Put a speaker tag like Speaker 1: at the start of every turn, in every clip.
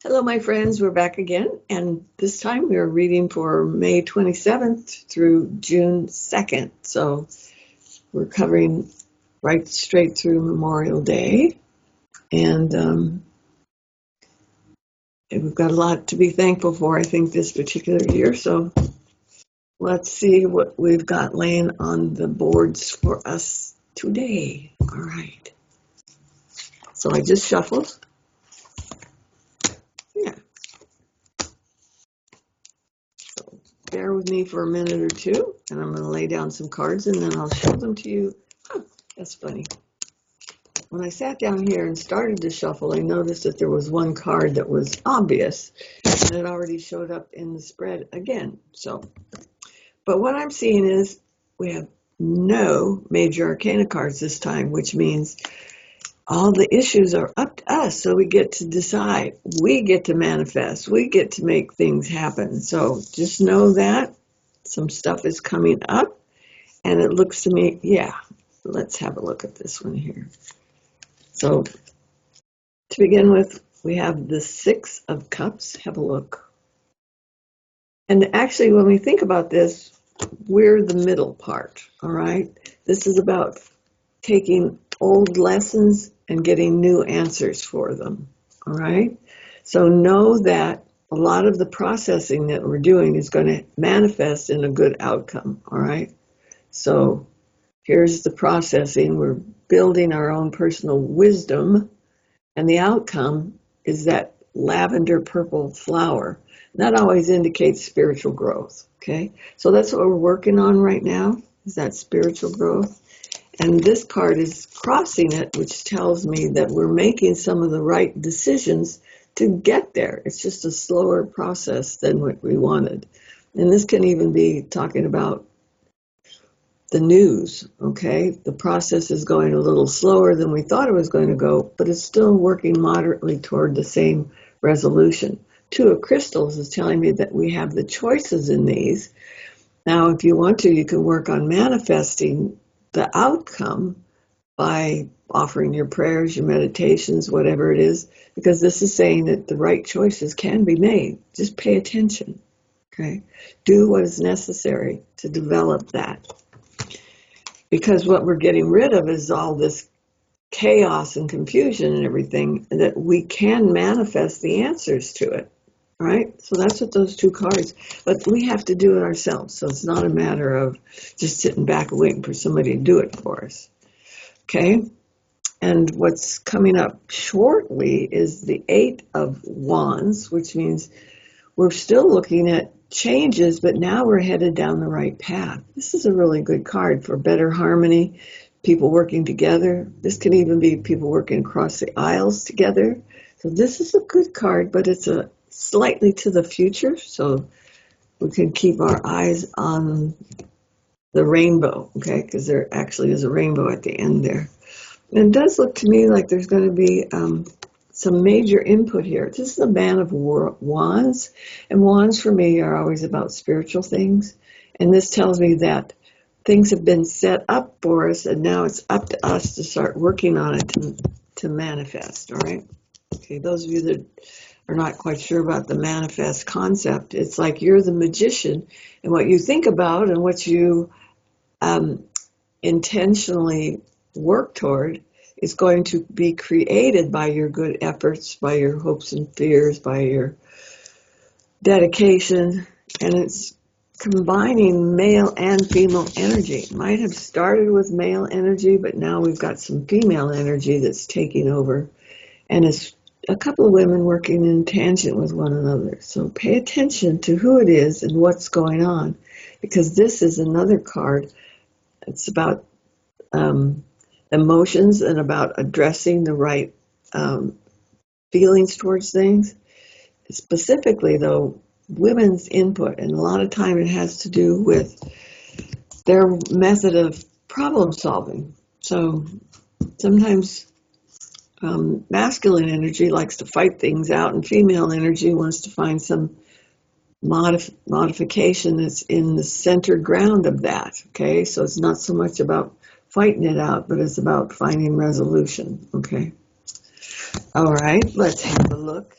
Speaker 1: Hello, my friends. We're back again, and this time we are reading for May 27th through June 2nd. So we're covering right straight through Memorial Day, and we've got a lot to be thankful for, I think, this particular year. So let's see what we've got laying on the boards for us today. All right. So I just shuffled. Yeah. Bear with me for a minute or two, and I'm going to lay down some cards, and then I'll show them to you. Huh, that's funny. When I sat down here and started to shuffle, I noticed that there was one card that was obvious, and it already showed up in the spread again. But what I'm seeing is we have no major arcana cards this time, which means all the issues are up to us. So we get to decide. We get to manifest. We get to make things happen. So just know that some stuff is coming up. And it looks to me, yeah, let's have a look at this one here. So to begin with, we have the Six of Cups. Have a look. And actually, when we think about this, we're the middle part, all right? This is about taking old lessons and getting new answers for them, all right? So know that a lot of the processing that we're doing is going to manifest in a good outcome, all right? So here's the processing. We're building our own personal wisdom, and the outcome is that lavender purple flower. That always indicates spiritual growth, okay? So that's what we're working on right now, is that spiritual growth. And this card is crossing it, which tells me that we're making some of the right decisions to get there. It's just a slower process than what we wanted. And this can even be talking about the news, okay? The process is going a little slower than we thought it was going to go, but it's still working moderately toward the same resolution. Two of Crystals is telling me that we have the choices in these. Now, if you want to, you can work on manifesting the outcome by offering your prayers, your meditations, whatever it is, because this is saying that the right choices can be made. Just pay attention, okay? Do what is necessary to develop that. Because what we're getting rid of is all this chaos and confusion and everything, that we can manifest the answers to it, right? So that's what those two cards, but we have to do it ourselves. So it's not a matter of just sitting back and waiting for somebody to do it for us, okay? And what's coming up shortly is the Eight of Wands, which means we're still looking at changes, but now we're headed down the right path. This is a really good card for better harmony, people working together. This can even be people working across the aisles together. So this is a good card, but it's a slightly to the future, so we can keep our eyes on the rainbow, okay? Because there actually is a rainbow at the end there. And it does look to me like there's going to be some major input here. This is a Man of Wands, and wands for me are always about spiritual things. And this tells me that things have been set up for us, and now it's up to us to start working on it to manifest, all right? Okay, those of you that are not quite sure about the manifest concept, it's like you're the magician, and what you think about and what you intentionally work toward is going to be created by your good efforts, by your hopes and fears, by your dedication, and it's combining male and female energy. It might have started with male energy, but now we've got some female energy that's taking over, and it's a couple of women working in tangent with one another. So pay attention to who it is and what's going on, because this is another card. It's about emotions and about addressing the right feelings towards things. Specifically, though, women's input, and a lot of time it has to do with their method of problem solving. So sometimes masculine energy likes to fight things out, and female energy wants to find some modification that's in the center ground of that, okay? So it's not so much about fighting it out, but it's about finding resolution, okay? All right, let's have a look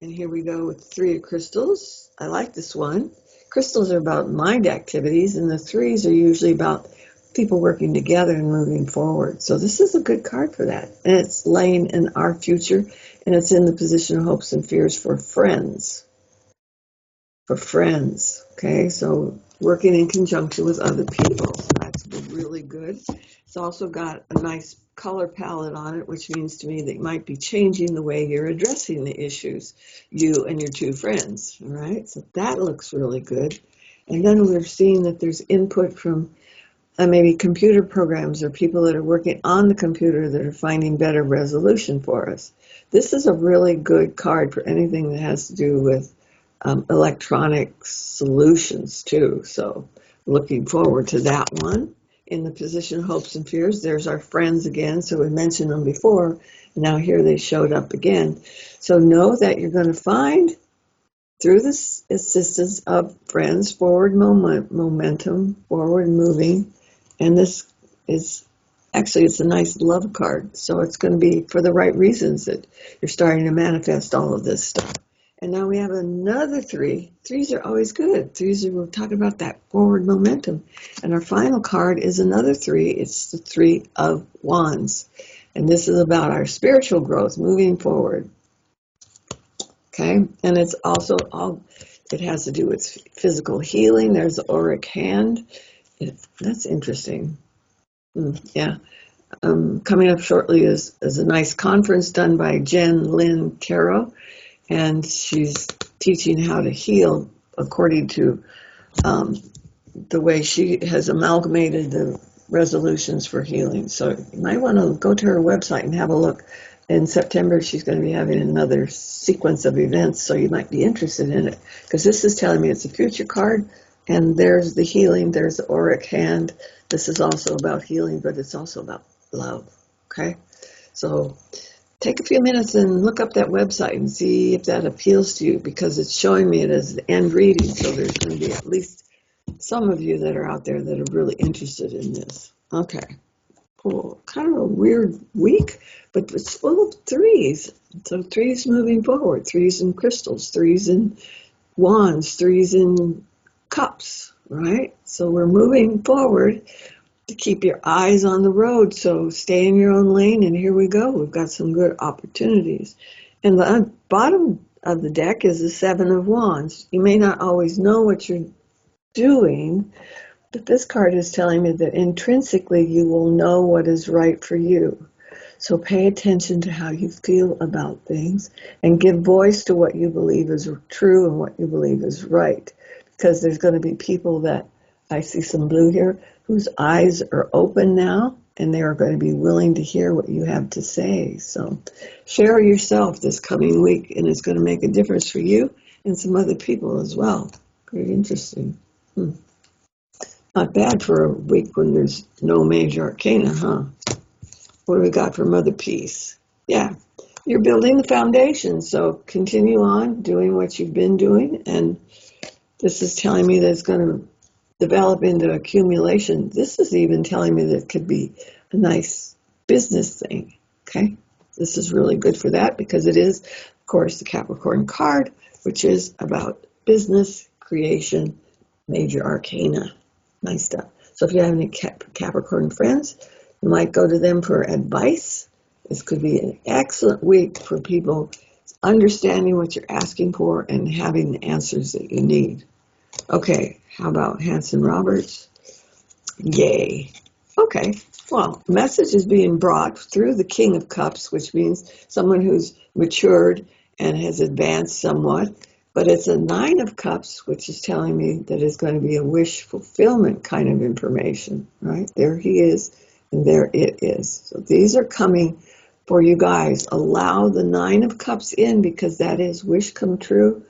Speaker 1: And here we go with 3 of crystals. I like this one. Crystals are about mind activities, and the 3s are usually about people working together and moving forward. So this is a good card for that. And it's laying in our future, and it's in the position of hopes and fears for friends. For friends, okay? So working in conjunction with other people. So that's really good. It's also got a nice color palette on it, which means to me that you might be changing the way you're addressing the issues, you and your 2 friends, all right? So that looks really good. And then we're seeing that there's input from maybe computer programs or people that are working on the computer that are finding better resolution for us. This is a really good card for anything that has to do with electronic solutions too. So looking forward to that one. In the position hopes and fears, there's our friends again. So we mentioned them before. Now here they showed up again. So know that you're going to find through the assistance of friends forward momentum, forward moving. And this is actually, it's a nice love card. So it's going to be for the right reasons that you're starting to manifest all of this stuff. And now we have another 3. 3s are always good. 3s are, we're talking about that forward momentum. And our final card is another 3. It's the 3 of Wands. And this is about our spiritual growth, moving forward. Okay? And it's also all, it has to do with physical healing. There's the auric hand. That's interesting. Yeah. Coming up shortly is a nice conference done by Jen Lynn Caro. And she's teaching how to heal according to the way she has amalgamated the resolutions for healing. So you might want to go to her website and have a look. In September, she's going to be having another sequence of events, so you might be interested in it. Because this is telling me it's a future card, and there's the healing, there's the auric hand. This is also about healing, but it's also about love, okay? So take a few minutes and look up that website and see if that appeals to you, because it's showing me it as the end reading, so there's going to be at least some of you that are out there that are really interested in this. Okay, cool. Kind of a weird week, but it's full of 3s. So 3s moving forward, 3s in crystals, 3s in wands, 3s in cups, right? So we're moving forward to keep your eyes on the road. So stay in your own lane, and here we go. We've got some good opportunities. And the bottom of the deck is the 7 of Wands. You may not always know what you're doing, but this card is telling me that intrinsically you will know what is right for you. So pay attention to how you feel about things and give voice to what you believe is true and what you believe is right. Because there's going to be people that, I see some blue here, whose eyes are open now, and they are going to be willing to hear what you have to say. So share yourself this coming week, and it's going to make a difference for you and some other people as well. Pretty interesting. Not bad for a week when there's no major arcana, huh? What do we got for Mother Peace? Yeah, you're building the foundation, so continue on doing what you've been doing, and this is telling me that it's going to develop into accumulation. This is even telling me that it could be a nice business thing, okay? This is really good for that because it is, of course, the Capricorn card, which is about business, creation, major arcana. Nice stuff. So if you have any Capricorn friends, you might go to them for advice. This could be an excellent week for people understanding what you're asking for and having the answers that you need. Okay, how about Hanson Roberts? Yay. Okay, well, message is being brought through the King of Cups, which means someone who's matured and has advanced somewhat. But it's a 9 of Cups, which is telling me that it's going to be a wish fulfillment kind of information, right? There he is, and there it is. So these are coming for you guys. Allow the 9 of Cups in because that is wish come true.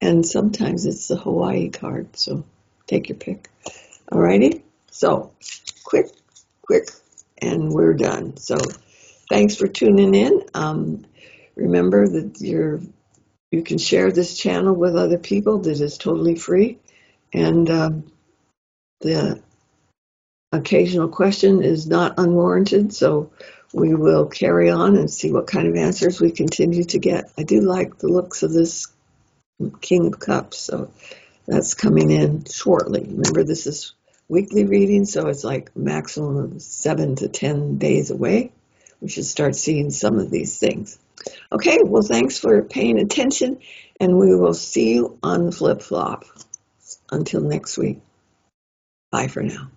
Speaker 1: And sometimes it's the Hawaii card, so take your pick. Alrighty? So, quick, and we're done. So, thanks for tuning in. Remember that you can share this channel with other people. That is totally free. And occasional question is not unwarranted, so we will carry on and see what kind of answers we continue to get. I do like the looks of this King of Cups, so that's coming in shortly. Remember, this is weekly reading, so it's like maximum of 7 to 10 days away. We should start seeing some of these things. Okay, well, thanks for paying attention, and we will see you on the flip-flop. Until next week, bye for now.